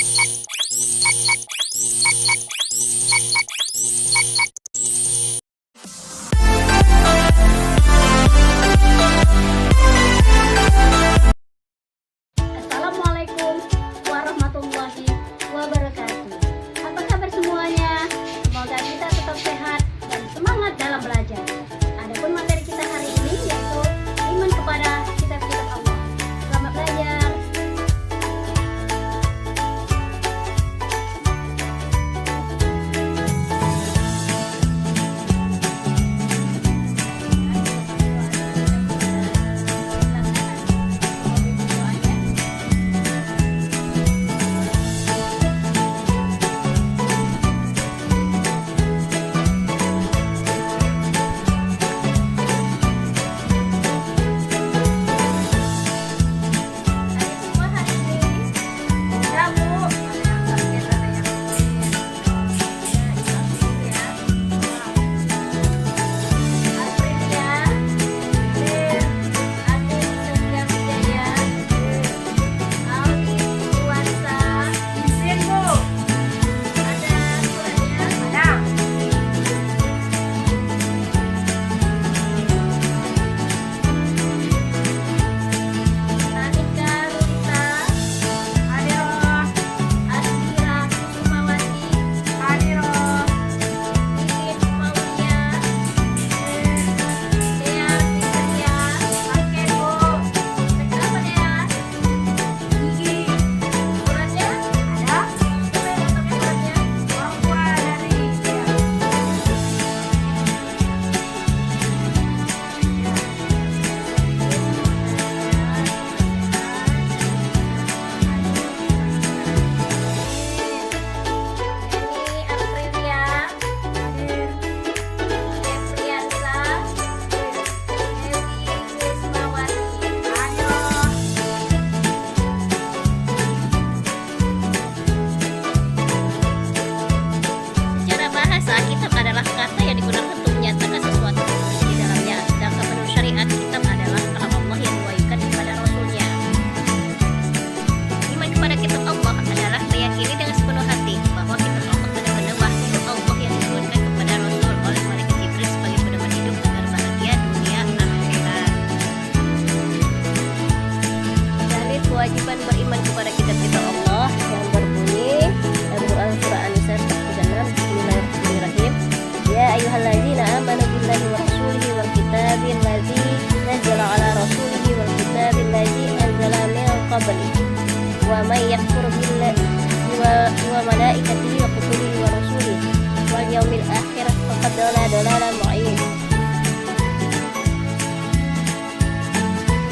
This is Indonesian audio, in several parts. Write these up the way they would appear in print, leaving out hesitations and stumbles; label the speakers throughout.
Speaker 1: Assalamualaikum warahmatullahi wabarakatuh. Apa kabar semuanya? Semoga kita tetap sehat dan semangat dalam belajar. Adapun materi kita hari ini yaitu iman kepada kitab-kitab Allah. Selamat belajar. Kitab adalah kata yang digunakan untuk menyatakan sesuatu di dalamnya, sedangkan menurut syariat kitab adalah kalam Allah yang diwahyukan kepada Rasulnya. Iman kepada kitab Allah adalah meyakini dengan sepenuh hati bahwa kitab Allah benar-benar wahyu Allah yang diturunkan kepada Rasul oleh malaikat Jibril sebagai pedoman hidup agar bahagia dunia akhirat. Dalil kewajiban beriman kepada kitab-kitab Allah yang berbunyi Al-Quran surah An-Nisa 36. Bismillahirrahmanirrahim. Ya ayyuhalladzina amanu billahi wa rasulihi wal kitabil ladzi nazzala ala rasulihi wal kitabil ladzi anzala min qabli wa may yakfur billahi wa malaikatihi wa kutubihi wa rusulihi wal yaumil akhir faqad dhalla dhalalan mu'in.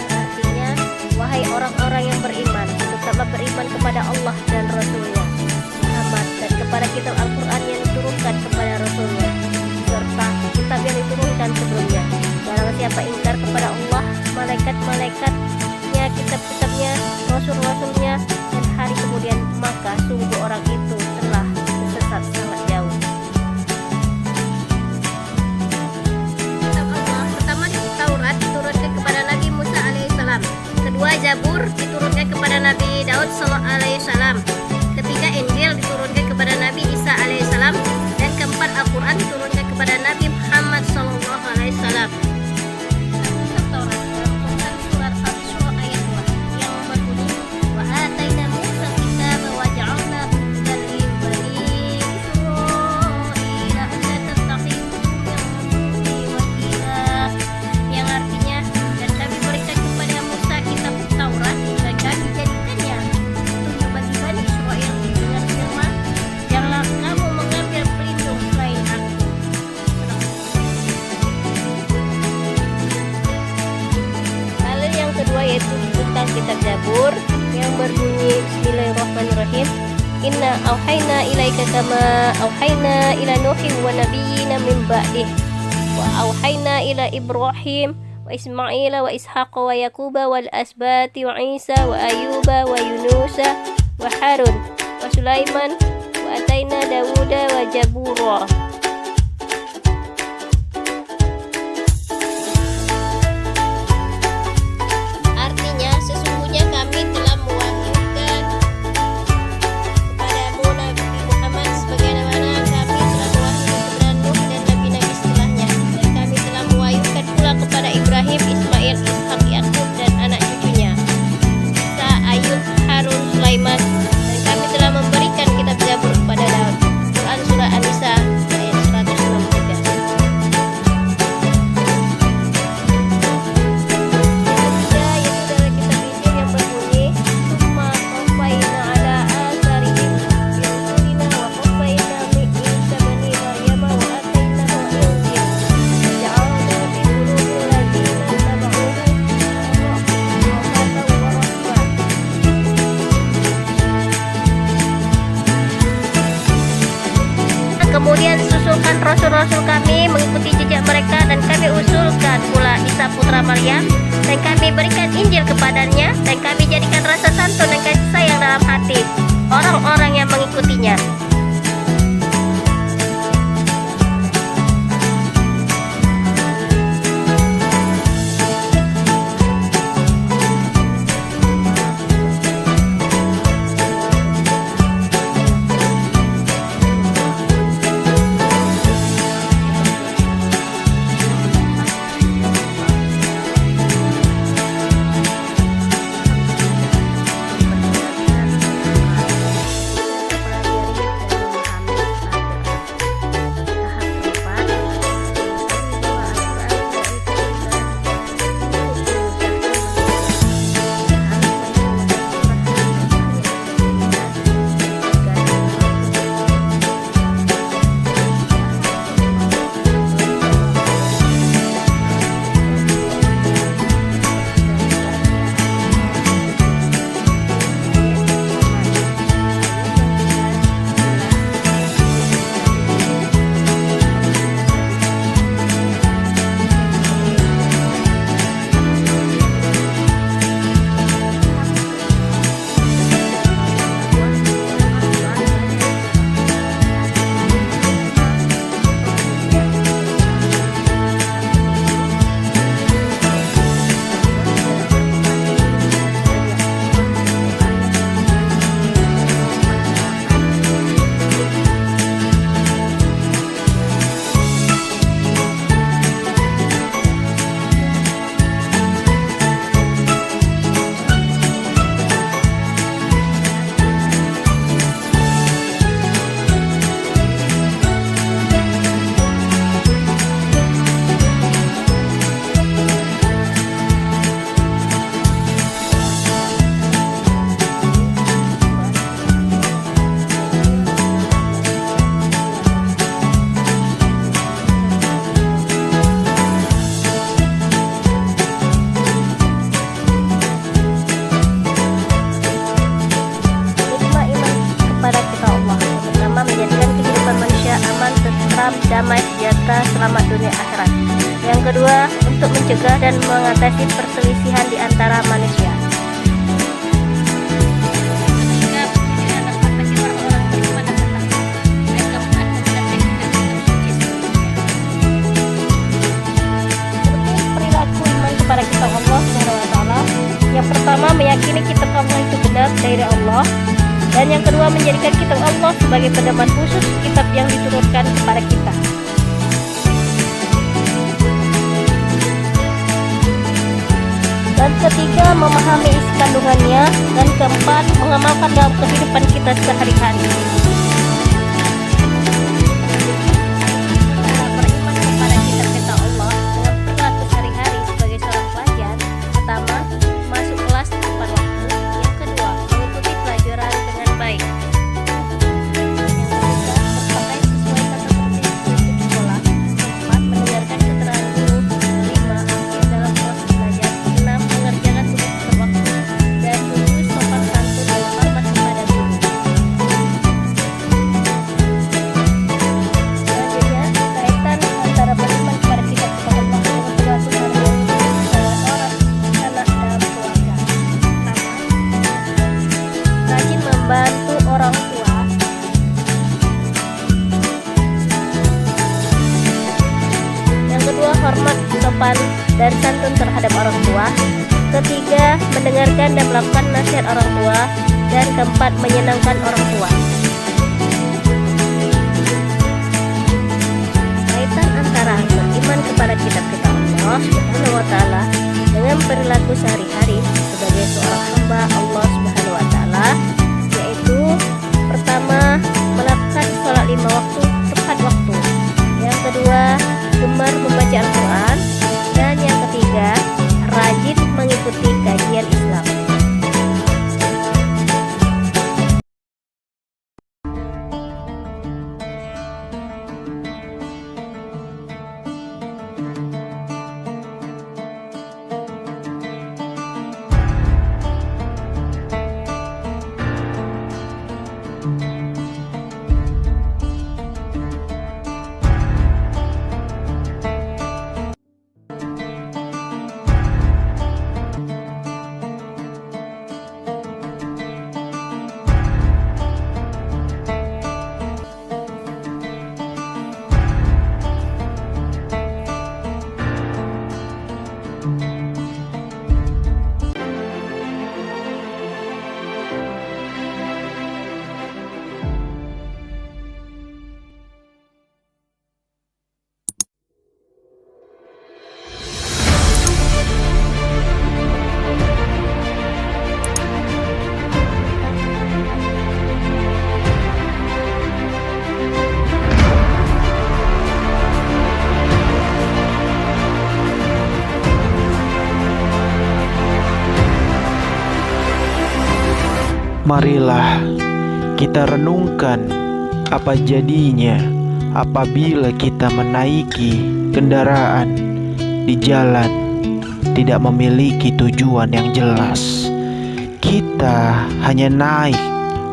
Speaker 1: Artinya, wahai orang-orang yang beriman, tetaplah beriman kepada Allah dan Rasulnya Muhammad dan kepada kitab Al-Quran yang diturunkan kepada Rasulnya serta kitab yang diturunkan sebelumnya. Barang siapa ingkar kepada Allah, malaikat-malaikatnya, kitab-kitabnya, rasul-rasulnya dan hari kemudian, maka sungguh orang itu telah tersesat sangat jauh. Kitab Allah pertama Taurat diturunkan kepada Nabi Musa alaihissalam. Kedua Zabur diturunkan kepada Nabi Daud alaihissalam. Ketiga Injil diturunkan kepada Nabi Isa alaihissalam. Dan keempat Al-Quran diturunkan kepada Nabi Muhammad sallallahu alaihi wasallam. Taurat dalam surat Al-Isra ayat 2 yang berbunyi wa ataina Musa kitaba wa ja'alnahu hudan lil bani Israila alla tattakhidhu min duni wakila, yang artinya, dan kami berikan kepada Musa kitab Taurat dan kami jadikannya petunjuk bagi Bani Israel dengan firman, janganlah kamu mengambil pelindung selain aku. Hal yang kedua yaitu tentang kitab Zabur yang berbunyi Bismillahirrahmanirrahim. Inna auhayna ilaika kama auhayna ila Nuhin wa nabiyyina min ba'dih wa auhayna ila Ibrahim wa Ismaila wa Ishaqa wa Yaquba wal asbati wa Isa wa Ayuba wa Yunusa wa Harun wa Sulaiman wa ataina Dawuda wa Jabura. Artinya, sesungguhnya kami telah mewahyukan kemudian susulkan rasul-rasul kami mengikuti jejak mereka, dan kami usulkan pula Isa putra Maryam, dan kami berikan Injil kepadanya, dan kami jadikan rasa santun dan kasih sayang dalam hati orang-orang yang mengikutinya. Damai sejahtera selamat dunia akhirat. Yang kedua, untuk mencegah dan mengatasi perselisihan di antara manusia. Perilaku iman kepada kitab Allah SWT. Yang pertama, meyakini kitab Allah itu benar dari Allah. Dan yang kedua, menjadikan kitab Allah sebagai pedoman khusus, kitab yang diturunkan kepada kita. Dan ketiga, memahami isi kandungannya. Dan keempat, mengamalkan dalam kehidupan kita sehari-hari. Beriman kepada kitab Allah dengan perilaku sehari-hari sebagai seorang pelajar. Pertama, masuk kelas tepat waktu. Yang kedua, mengikuti pelajaran dengan baik. Yang ketiga, berpakaian sesuai kata tertib sekolah. Keempat, mendengarkan keterangan guru. Lima, aktif dalam proses belajar. Enam, mengerjakan tugas tepat waktu. Dan tujuh, sopan santun dan hormat kepada guru. Selanjutnya, kaitan antara beriman kepada kitab Allah dengan perilaku sehari-hari orang, anak, dan keluarga. Pertama, rajin membantu orang tua. Yang kedua, hormat, sopan, dan santun terhadap orang tua. Ketiga, mendengarkan dan melakukan nasihat orang tua. Dan keempat, menyenangkan orang tua. Kaitan antara beriman kepada kitab-kitab Allah Subhanahu wa Ta'ala dengan perilaku sehari-hari sebagai seorang hamba Allah Subhanahu wa Ta'ala, yaitu pertama, melakukan sholat 5 waktu tepat waktu. Yang kedua, gemar membaca Al-Quran. Dan yang ketiga, rajin mengikuti kajian Islam.
Speaker 2: Marilah kita renungkan apa jadinya apabila kita menaiki kendaraan di jalan tidak memiliki tujuan yang jelas. Kita hanya naik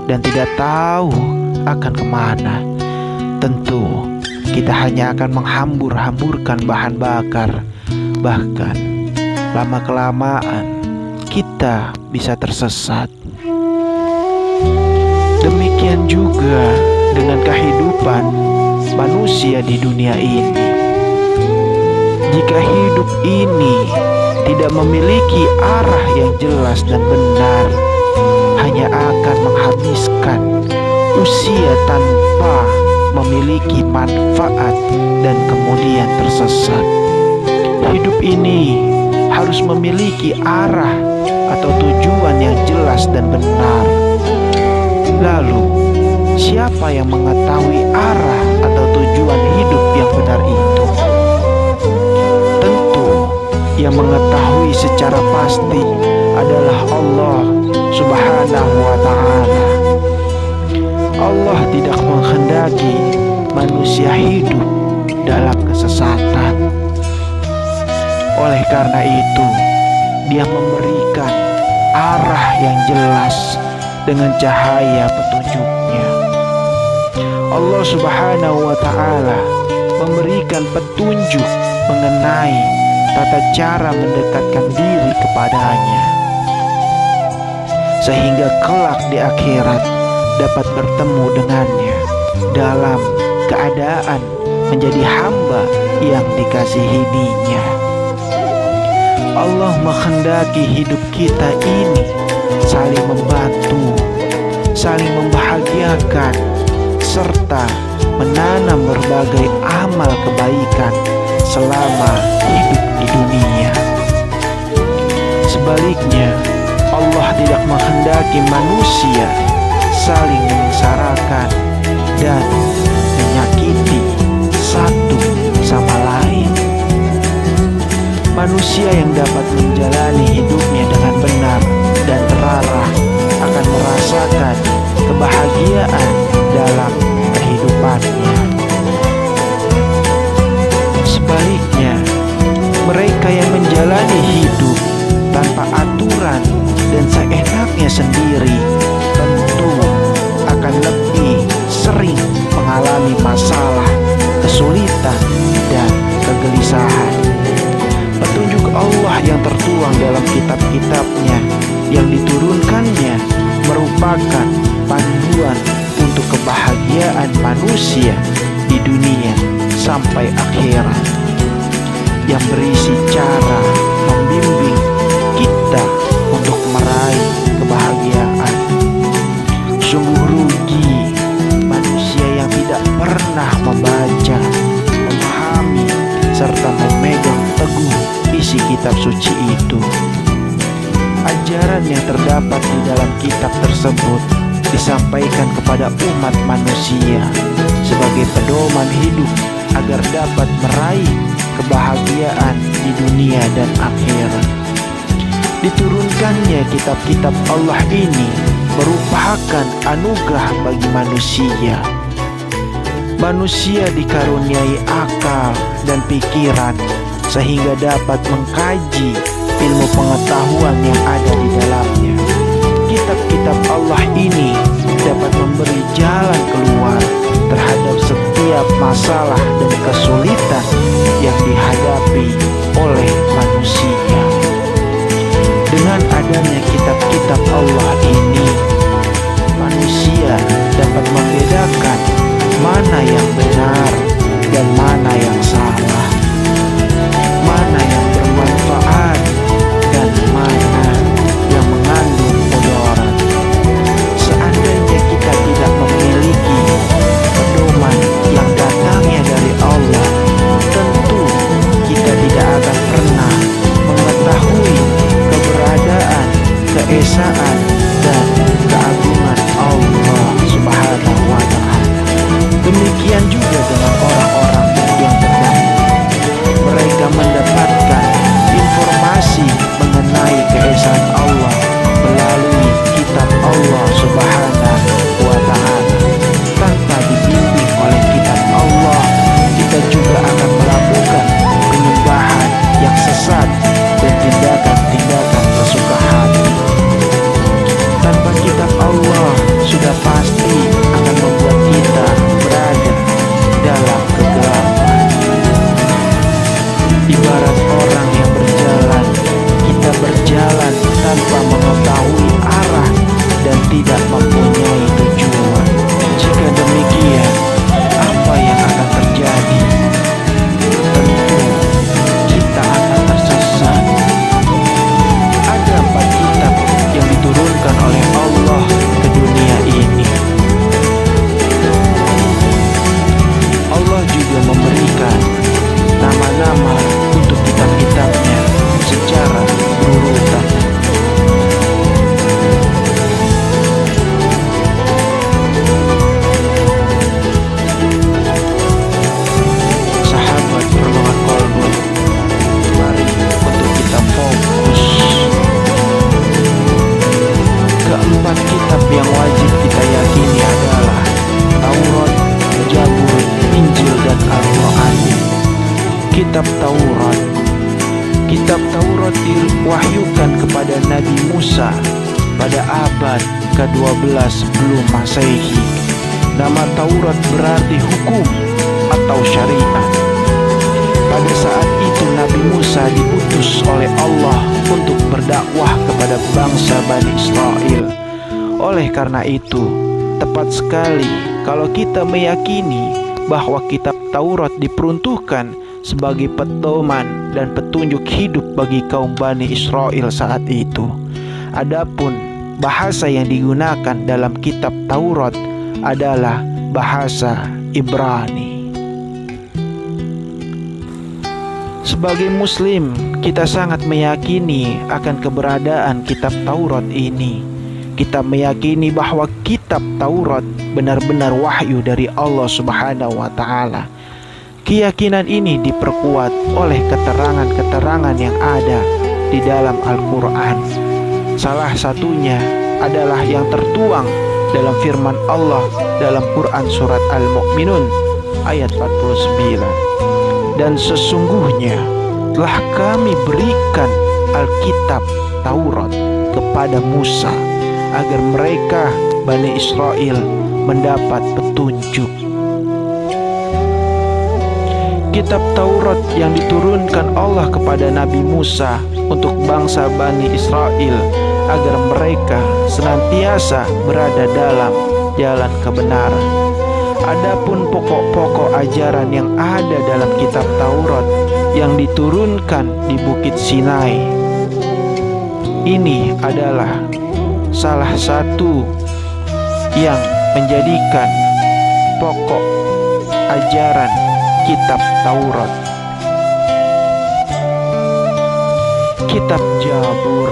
Speaker 2: dan tidak tahu akan kemana. Tentu kita hanya akan menghambur-hamburkan bahan bakar. Bahkan lama-kelamaan kita bisa tersesat. Demikian juga dengan kehidupan manusia di dunia ini. Jika hidup ini tidak memiliki arah yang jelas dan benar, hanya akan menghabiskan usia tanpa memiliki manfaat dan kemudian tersesat. Hidup ini harus memiliki arah atau tujuan yang jelas dan benar. Lalu, siapa yang mengetahui arah atau tujuan hidup yang benar itu? Tentu, yang mengetahui secara pasti adalah Allah Subhanahu wa Ta'ala. Allah tidak menghendaki manusia hidup dalam kesesatan. Oleh karena itu, Dia memberikan arah yang jelas dengan cahaya petunjuknya. Allah Subhanahu wa Ta'ala memberikan petunjuk mengenai tata cara mendekatkan diri kepadanya, sehingga kelak di akhirat dapat bertemu dengannya dalam keadaan menjadi hamba yang dikasihi-Nya. Allah menghendaki hidup kita ini saling membantu, saling membahagiakan, serta menanam berbagai amal kebaikan selama hidup di dunia. Sebaliknya, Allah tidak menghendaki manusia saling menyengsarakan dan menyakiti satu sama lain. Manusia yang dapat menjalani hidupnya dengan benar dan terarah akan merasakan kebahagiaan dalam kehidupannya. Sebaliknya, mereka yang menjalani hidup tanpa aturan dan seenaknya sendiri tentu akan lebih sering mengalami masalah, kesulitan, dan kegelisahan. Petunjuk Allah yang tertuang dalam kitab-kitabnya yang diturunkannya merupakan panduan untuk kebahagiaan manusia di dunia sampai akhirat, yang berisi cara membimbing kita untuk meraih kebahagiaan. Sungguh rugi manusia yang tidak pernah membaca, memahami, serta memegang teguh isi kitab suci itu. Ajaran yang terdapat di dalam kitab tersebut disampaikan kepada umat manusia sebagai pedoman hidup agar dapat meraih kebahagiaan di dunia dan akhirat. Diturunkannya kitab-kitab Allah ini merupakan anugerah bagi manusia. Manusia dikaruniai akal dan pikiran sehingga dapat mengkaji ilmu pengetahuan yang ada di dalamnya. Kitab-kitab Allah ini dapat memberi jalan keluar terhadap setiap masalah dan kesulitan yang dihadapi oleh manusia. Dengan adanya kitab-kitab Allah ini, manusia dapat membedakan mana yang benar dan mana yang salah, mana yang bermanfaat dan mana yang mengandung mudarat. Seandainya kita tidak memiliki pedoman yang datangnya dari Allah kitab Taurat. Kitab Taurat diwahyukan kepada Nabi Musa pada abad ke-12 sebelum Masehi. Nama Taurat berarti hukum atau syariat. Pada saat itu Nabi Musa diutus oleh Allah untuk berdakwah kepada bangsa Bani Israel. Oleh karena itu, tepat sekali kalau kita meyakini bahwa kitab Taurat diperuntukkan sebagai pedoman dan petunjuk hidup bagi kaum Bani Israel saat itu. Adapun bahasa yang digunakan dalam kitab Taurat adalah bahasa Ibrani. Sebagai Muslim, kita sangat meyakini akan keberadaan kitab Taurat ini. Kita meyakini bahwa kitab Taurat benar-benar wahyu dari Allah Subhanahu wa Ta'ala. Keyakinan ini diperkuat oleh keterangan-keterangan yang ada di dalam Al-Quran. Salah satunya adalah yang tertuang dalam firman Allah dalam Quran surat Al-Mu'minun ayat 49. Dan sesungguhnya telah kami berikan Alkitab Taurat kepada Musa agar mereka Bani Israel mendapat petunjuk. Kitab Taurat yang diturunkan Allah kepada Nabi Musa untuk bangsa Bani Israel agar mereka senantiasa berada dalam jalan kebenaran. Adapun pokok-pokok ajaran yang ada dalam kitab Taurat yang diturunkan di Bukit Sinai, ini adalah salah satu yang menjadikan pokok ajaran kitab Taurat. Kitab Jabur.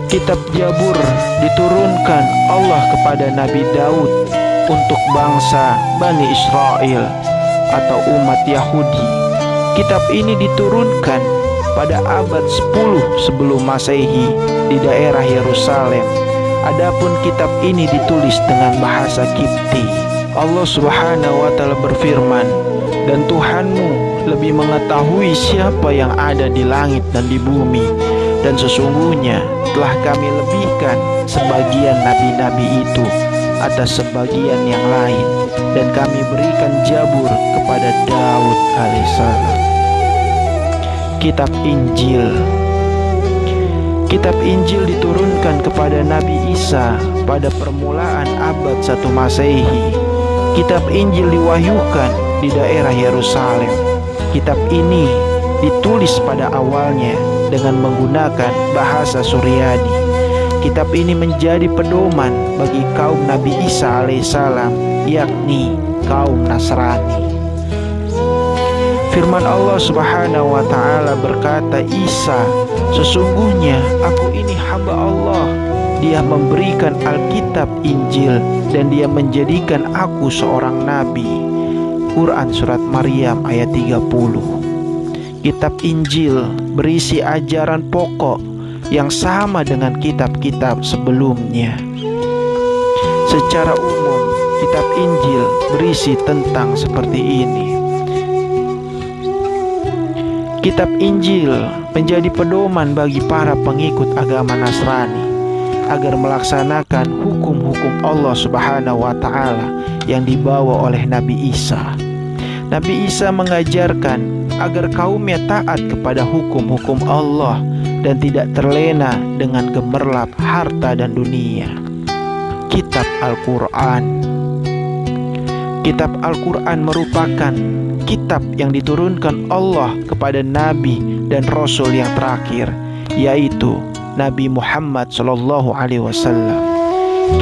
Speaker 2: Kitab Jabur diturunkan Allah kepada Nabi Daud untuk bangsa Bani Israel atau umat Yahudi. Kitab ini diturunkan pada abad 10 sebelum Masehi di daerah Yerusalem. Adapun kitab ini ditulis dengan bahasa Kipti. Allah Subhanahu wa Ta'ala berfirman, "Dan Tuhanmu lebih mengetahui siapa yang ada di langit dan di bumi, dan sesungguhnya telah kami lebihkan sebagian nabi-nabi itu atas sebagian yang lain, dan kami berikan Jabur kepada Daud alaihissalam." Kitab Injil. Kitab Injil diturunkan kepada Nabi Isa pada permulaan abad 1 Masehi. Kitab Injil diwahyukan di daerah Yerusalem. Kitab ini ditulis pada awalnya dengan menggunakan bahasa Suryani. Kitab ini menjadi pedoman bagi kaum Nabi Isa alaihissalam, yakni kaum Nasrani. Firman Allah Subhanahu wa Ta'ala berkata, "Isa, sesungguhnya aku ini hamba Allah. Dia memberikan Alkitab Injil dan dia menjadikan aku seorang nabi." Quran surat Maryam ayat 30. Kitab Injil berisi ajaran pokok yang sama dengan kitab-kitab sebelumnya. Secara umum, kitab Injil berisi tentang seperti ini. Kitab Injil menjadi pedoman bagi para pengikut agama Nasrani agar melaksanakan hukum-hukum Allah Subhanahu wa Ta'ala yang dibawa oleh Nabi Isa. Nabi Isa mengajarkan agar kaumnya taat kepada hukum-hukum Allah dan tidak terlena dengan gemerlap harta dan dunia. Kitab Al-Quran. Kitab Al-Quran merupakan kitab yang diturunkan Allah kepada Nabi dan Rasul yang terakhir, yaitu Nabi Muhammad SAW.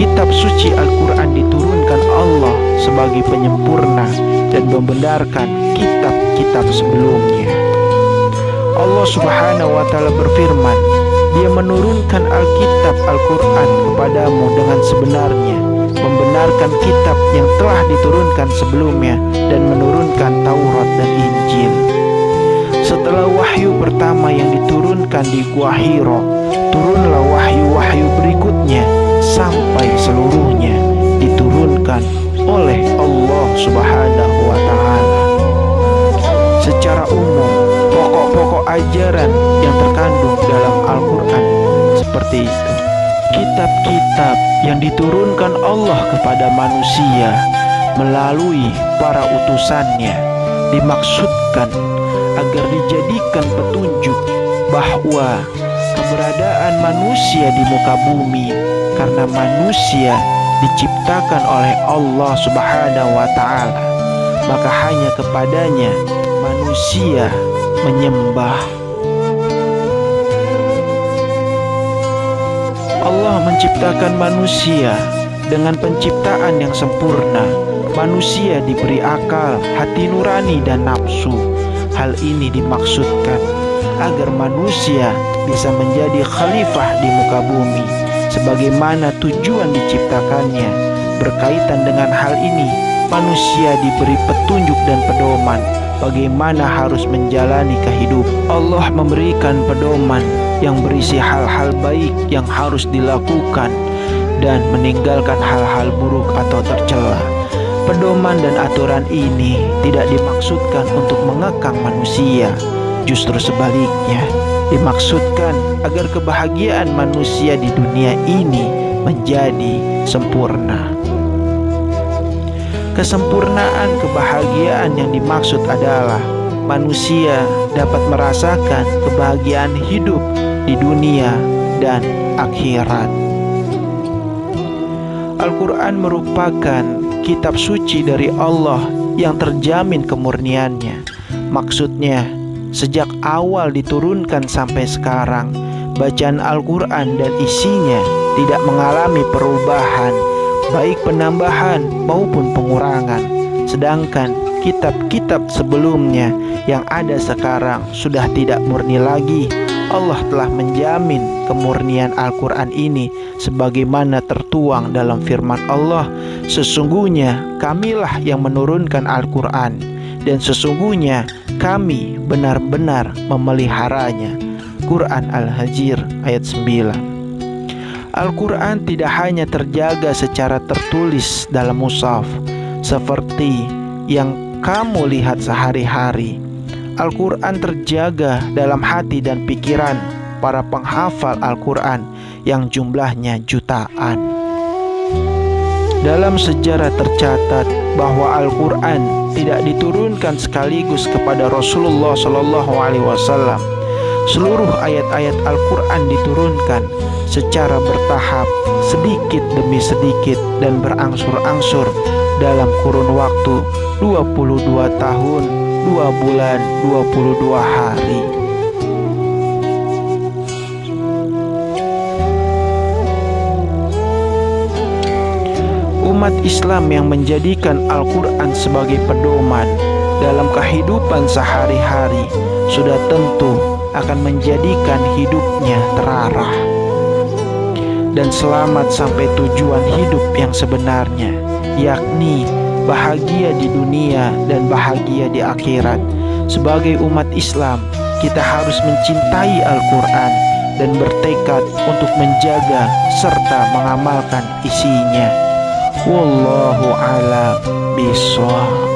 Speaker 2: Kitab suci Al-Quran diturunkan Allah sebagai penyempurna dan membenarkan kitab-kitab sebelumnya. Allah Subhanahu wa Ta'ala berfirman, Dia menurunkan Alkitab Al-Quran kepadamu dengan sebenarnya, membenarkan kitab yang telah diturunkan sebelumnya dan menurunkan Taurat dan Injil. Setelah wahyu pertama yang diturunkan di Gua Hiro, turunlah wahyu-wahyu berikutnya sampai seluruhnya diturunkan oleh Allah Subhanahu wa Ta'ala. kitab yang diturunkan Allah kepada manusia melalui para utusannya dimaksudkan agar dijadikan petunjuk bahwa keberadaan manusia di muka bumi karena manusia diciptakan oleh Allah Subhanahu wa Ta'ala, maka hanya kepadanya manusia menyembah. Allah menciptakan manusia dengan penciptaan yang sempurna. Manusia diberi akal, hati nurani, dan nafsu. Hal ini dimaksudkan agar manusia bisa menjadi khalifah di muka bumi. Sebagaimana tujuan diciptakannya, berkaitan dengan hal ini, manusia diberi petunjuk dan pedoman bagaimana harus menjalani kehidupan. Allah memberikan pedoman yang berisi hal-hal baik yang harus dilakukan dan meninggalkan hal-hal buruk atau tercela. Pedoman dan aturan ini tidak dimaksudkan untuk mengekang manusia, justru sebaliknya, dimaksudkan agar kebahagiaan manusia di dunia ini menjadi sempurna. Kesempurnaan kebahagiaan yang dimaksud adalah manusia dapat merasakan kebahagiaan hidup di dunia dan akhirat. Al-Quran merupakan kitab suci dari Allah yang terjamin kemurniannya. Maksudnya, sejak awal diturunkan sampai sekarang, bacaan Al-Quran dan isinya tidak mengalami perubahan, baik penambahan maupun pengurangan. Sedangkan kitab-kitab sebelumnya yang ada sekarang sudah tidak murni lagi. Allah telah menjamin kemurnian Al-Quran ini sebagaimana tertuang dalam firman Allah, sesungguhnya kamilah yang menurunkan Al-Quran dan sesungguhnya kami benar-benar memeliharanya. Quran Al-Hijr ayat 9. Al-Quran tidak hanya terjaga secara tertulis dalam mushaf seperti yang kamu lihat sehari-hari. Al-Quran terjaga dalam hati dan pikiran para penghafal Al-Quran yang jumlahnya jutaan. Dalam sejarah tercatat bahwa Al-Quran tidak diturunkan sekaligus kepada Rasulullah SAW. Seluruh ayat-ayat Al-Quran diturunkan secara bertahap, sedikit demi sedikit dan berangsur-angsur dalam kurun waktu 22 tahun, 2 bulan, 22 hari. Umat Islam yang menjadikan Al-Quran sebagai pedoman dalam kehidupan sehari-hari sudah tentu akan menjadikan hidupnya terarah dan selamat sampai tujuan hidup yang sebenarnya, yakni bahagia di dunia dan bahagia di akhirat. Sebagai umat Islam, kita harus mencintai Al-Quran dan bertekad untuk menjaga serta mengamalkan isinya. Wallahu a'lam bishawab.